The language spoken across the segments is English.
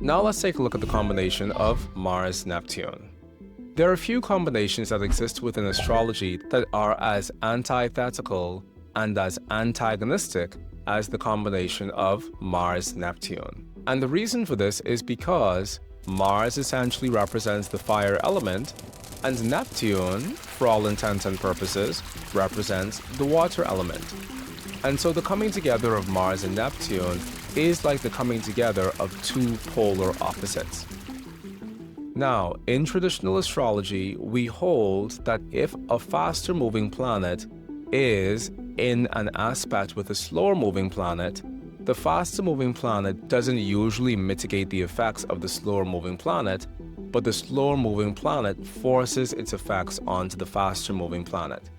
Now let's take a look at the combination of Mars-Neptune. There are a few combinations that exist within astrology that are as antithetical and as antagonistic as the combination of Mars-Neptune. And the reason for this is because Mars essentially represents the fire element, and Neptune, for all intents and purposes, represents the water element. And so the coming together of Mars and Neptune is like the coming together of two polar opposites. Now, in traditional astrology, we hold that if a faster moving planet is in an aspect with a slower moving planet, the faster moving planet doesn't usually mitigate the effects of the slower moving planet, but the slower moving planet forces its effects onto the faster moving planet.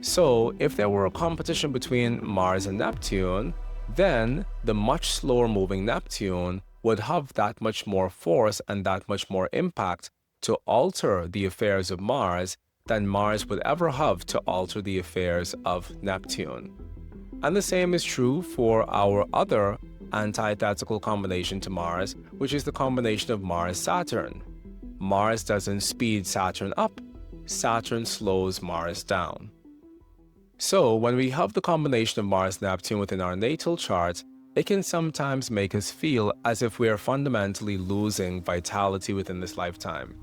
So, if there were a competition between Mars and Neptune, then the much slower moving Neptune would have that much more force and that much more impact to alter the affairs of Mars than Mars would ever have to alter the affairs of Neptune. And the same is true for our other antithetical combination to Mars, which is the combination of Mars-Saturn. Mars doesn't speed Saturn up, Saturn slows Mars down. So when we have the combination of Mars-Neptune within our natal chart, it can sometimes make us feel as if we are fundamentally losing vitality within this lifetime.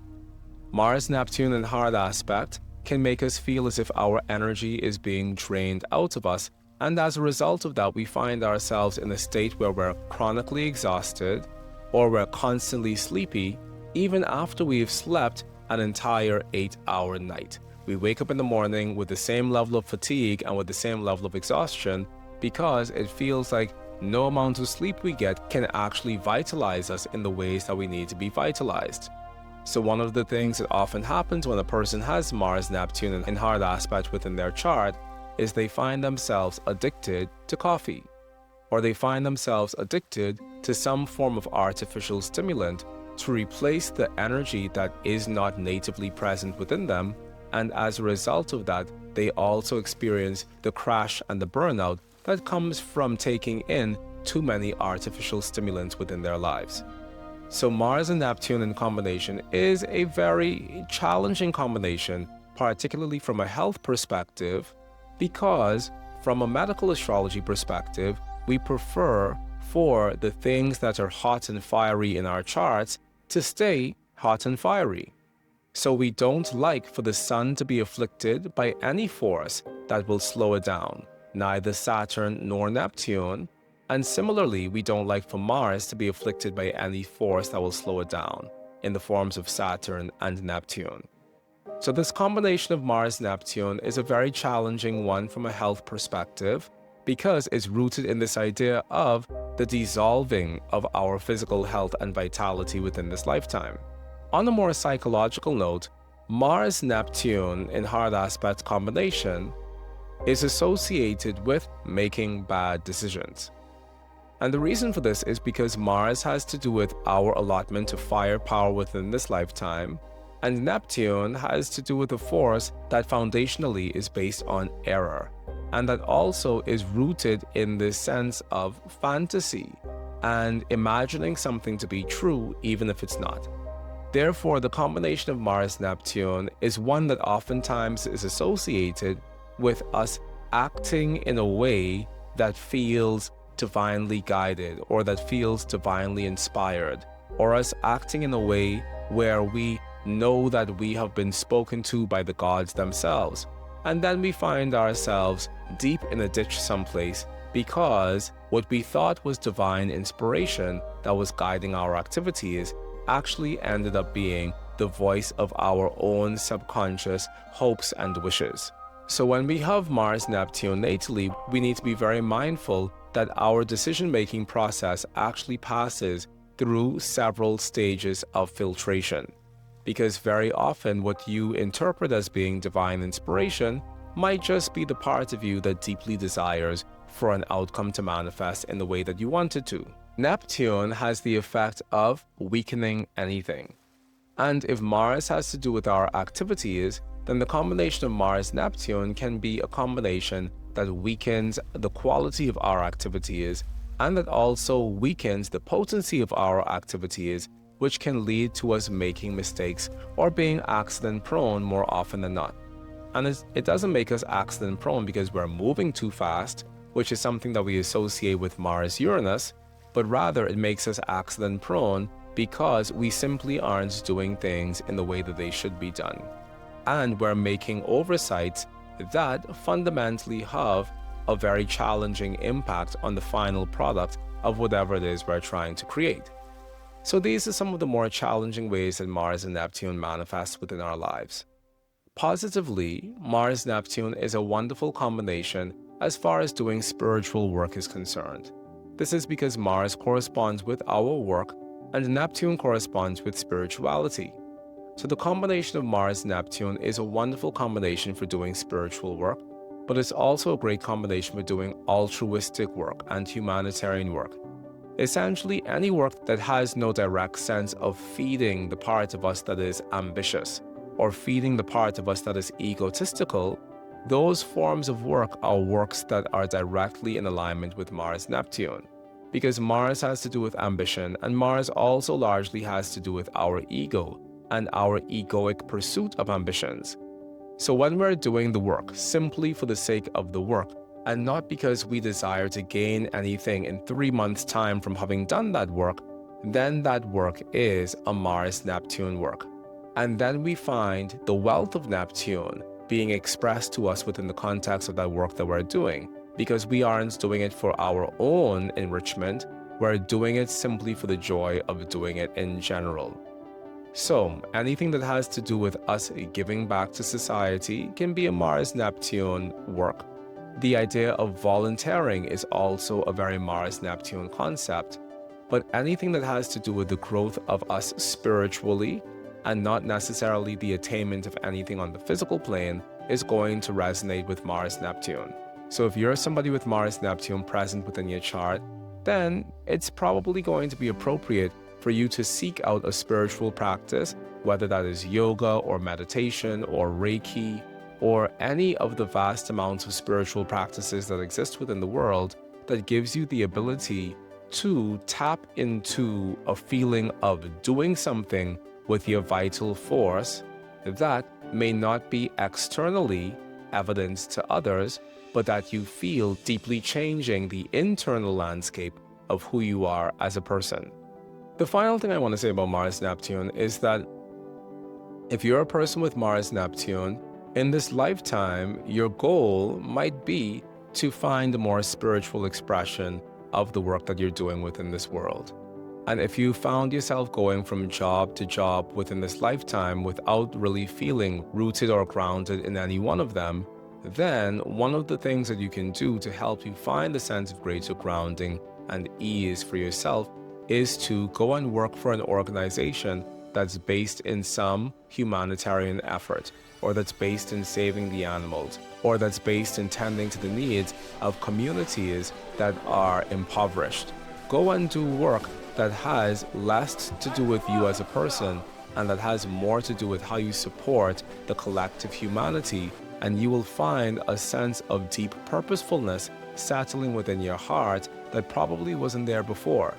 Mars-Neptune in hard aspect can make us feel as if our energy is being drained out of us, and as a result of that, we find ourselves in a state where we're chronically exhausted or we're constantly sleepy, even after we've slept an entire 8-hour night. We wake up in the morning with the same level of fatigue and with the same level of exhaustion because it feels like no amount of sleep we get can actually vitalize us in the ways that we need to be vitalized. So one of the things that often happens when a person has Mars-Neptune in hard aspect within their chart is they find themselves addicted to coffee, or they find themselves addicted to some form of artificial stimulant to replace the energy that is not natively present within them, and as a result of that, they also experience the crash and the burnout that comes from taking in too many artificial stimulants within their lives. So Mars and Neptune in combination is a very challenging combination, particularly from a health perspective, because from a medical astrology perspective, we prefer for the things that are hot and fiery in our charts to stay hot and fiery. So we don't like for the sun to be afflicted by any force that will slow it down, neither Saturn nor Neptune. And similarly, we don't like for Mars to be afflicted by any force that will slow it down in the forms of Saturn and Neptune. So this combination of Mars-Neptune is a very challenging one from a health perspective because it's rooted in this idea of the dissolving of our physical health and vitality within this lifetime. On a more psychological note, Mars-Neptune in hard aspect combination is associated with making bad decisions. And the reason for this is because Mars has to do with our allotment of firepower within this lifetime, and Neptune has to do with a force that foundationally is based on error, and that also is rooted in this sense of fantasy and imagining something to be true even if it's not. Therefore, the combination of Mars-Neptune is one that oftentimes is associated with us acting in a way that feels divinely guided or that feels divinely inspired, or us acting in a way where we know that we have been spoken to by the gods themselves. And then we find ourselves deep in a ditch someplace because what we thought was divine inspiration that was guiding our activities actually ended up being the voice of our own subconscious hopes and wishes. So when we have Mars-Neptune natally, we need to be very mindful that our decision-making process actually passes through several stages of filtration. Because very often what you interpret as being divine inspiration might just be the part of you that deeply desires for an outcome to manifest in the way that you want it to. Neptune has the effect of weakening anything. And if Mars has to do with our activities, then the combination of Mars-Neptune can be a combination that weakens the quality of our activities, and that also weakens the potency of our activities, which can lead to us making mistakes or being accident prone more often than not. And it doesn't make us accident prone because we're moving too fast, which is something that we associate with Mars-Uranus, but rather it makes us accident prone because we simply aren't doing things in the way that they should be done. And we're making oversights that fundamentally have a very challenging impact on the final product of whatever it is we're trying to create. So these are some of the more challenging ways that Mars and Neptune manifest within our lives. Positively, Mars-Neptune is a wonderful combination as far as doing spiritual work is concerned. This is because Mars corresponds with our work and Neptune corresponds with spirituality. So the combination of Mars-Neptune is a wonderful combination for doing spiritual work, but it's also a great combination for doing altruistic work and humanitarian work. Essentially, any work that has no direct sense of feeding the part of us that is ambitious or feeding the part of us that is egotistical, those forms of work are works that are directly in alignment with Mars-Neptune. Because Mars has to do with ambition, and Mars also largely has to do with our ego and our egoic pursuit of ambitions. So when we're doing the work simply for the sake of the work, and not because we desire to gain anything in 3 months' time from having done that work, then that work is a Mars-Neptune work. And then we find the wealth of Neptune being expressed to us within the context of that work that we're doing, because we aren't doing it for our own enrichment, we're doing it simply for the joy of doing it in general. So anything that has to do with us giving back to society can be a Mars-Neptune work. The idea of volunteering is also a very Mars-Neptune concept, but anything that has to do with the growth of us spiritually and not necessarily the attainment of anything on the physical plane is going to resonate with Mars-Neptune. So if you're somebody with Mars-Neptune present within your chart, then it's probably going to be appropriate for you to seek out a spiritual practice, whether that is yoga or meditation or Reiki or any of the vast amounts of spiritual practices that exist within the world that gives you the ability to tap into a feeling of doing something with your vital force that may not be externally evident to others, but that you feel deeply changing the internal landscape of who you are as a person. The final thing I want to say about Mars-Neptune is that if you're a person with Mars-Neptune, in this lifetime, your goal might be to find a more spiritual expression of the work that you're doing within this world. And if you found yourself going from job to job within this lifetime without really feeling rooted or grounded in any one of them, then one of the things that you can do to help you find a sense of greater grounding and ease for yourself is to go and work for an organization that's based in some humanitarian effort, or that's based in saving the animals, or that's based in tending to the needs of communities that are impoverished. Go and do work that has less to do with you as a person and that has more to do with how you support the collective humanity, and you will find a sense of deep purposefulness settling within your heart that probably wasn't there before.